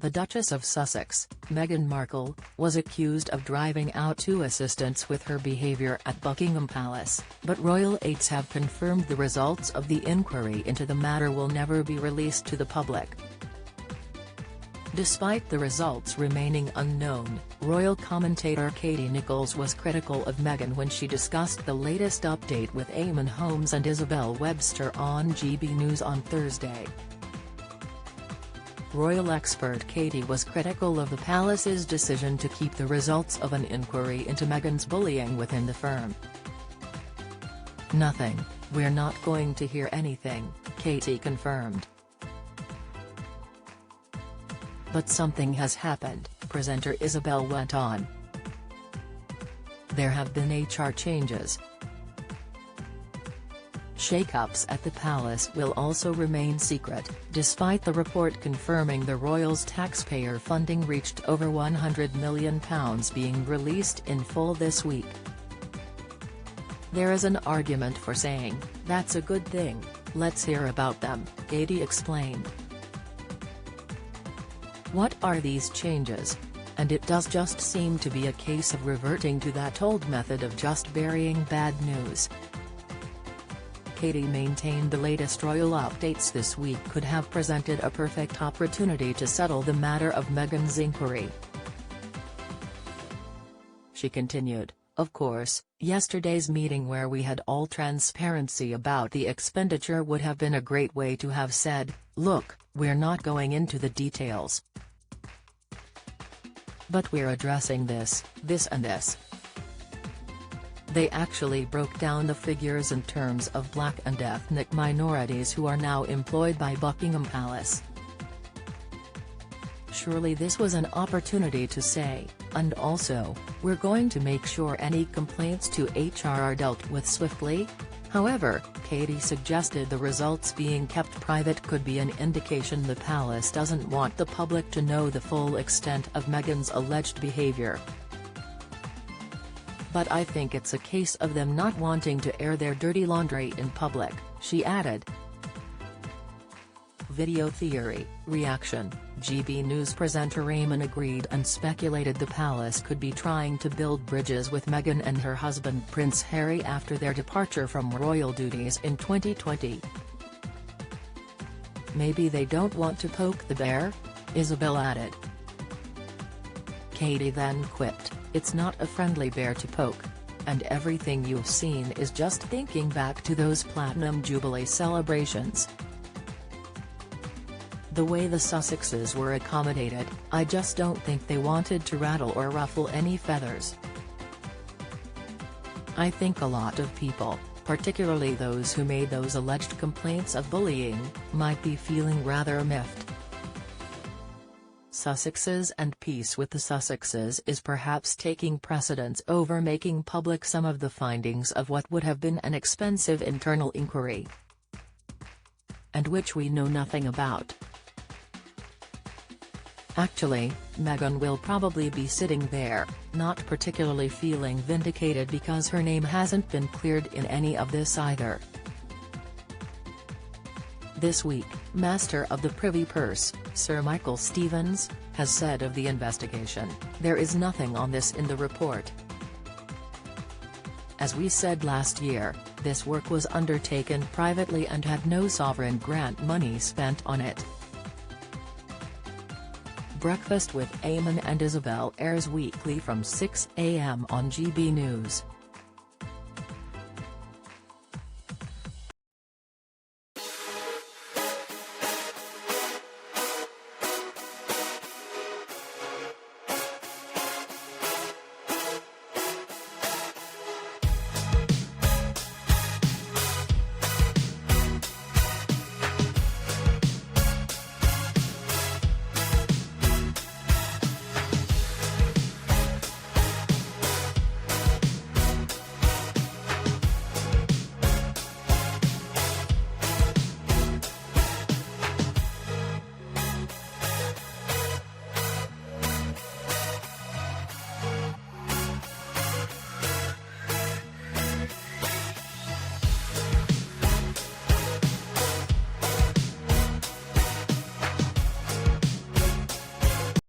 The Duchess of Sussex, Meghan Markle, was accused of driving out two assistants with her behaviour at Buckingham Palace, but royal aides have confirmed the results of the inquiry into the matter will never be released to the public. Despite the results remaining unknown, royal commentator Katie Nichols was critical of Meghan when she discussed the latest update with Eamon Holmes and Isabel Webster on GB News on Thursday. Royal expert Katie was critical of the palace's decision to keep the results of an inquiry into Meghan's bullying within the firm. "Nothing, we're not going to hear anything," Katie confirmed. "But something has happened," presenter Isabel went on. "There have been HR changes. Shake-ups at the palace will also remain secret," despite the report confirming the royals' taxpayer funding reached over £100 million being released in full this week. "There is an argument for saying, that's a good thing, let's hear about them," Katie explained. "What are these changes? And it does just seem to be a case of reverting to that old method of just burying bad news." Katie maintained the latest royal updates this week could have presented a perfect opportunity to settle the matter of Meghan's inquiry. She continued, "Of course, yesterday's meeting where we had all transparency about the expenditure would have been a great way to have said, look, we're not going into the details. But we're addressing this and this." They actually broke down the figures in terms of black and ethnic minorities who are now employed by Buckingham Palace. "Surely this was an opportunity to say, and also, we're going to make sure any complaints to HR are dealt with swiftly." However, Katie suggested the results being kept private could be an indication the palace doesn't want the public to know the full extent of Meghan's alleged behaviour. "But I think it's a case of them not wanting to air their dirty laundry in public," she added. Video theory, reaction, GB News presenter Eamon agreed and speculated the palace could be trying to build bridges with Meghan and her husband Prince Harry after their departure from royal duties in 2020. "Maybe they don't want to poke the bear?" Isabel added. Katie then quipped, "It's not a friendly bear to poke. And everything you've seen is just thinking back to those Platinum Jubilee celebrations. The way the Sussexes were accommodated, I just don't think they wanted to rattle or ruffle any feathers. I think a lot of people, particularly those who made those alleged complaints of bullying, might be feeling rather miffed. Sussexes and peace with the Sussexes is perhaps taking precedence over making public some of the findings of what would have been an expensive internal inquiry, and which we know nothing about. Actually, Meghan will probably be sitting there, not particularly feeling vindicated because her name hasn't been cleared in any of this either." This week, Master of the Privy Purse, Sir Michael Stevens, has said of the investigation, "There is nothing on this in the report. As we said last year, this work was undertaken privately and had no sovereign grant money spent on it." Breakfast with Eamon and Isabel airs weekly from 6 a.m. on GB News.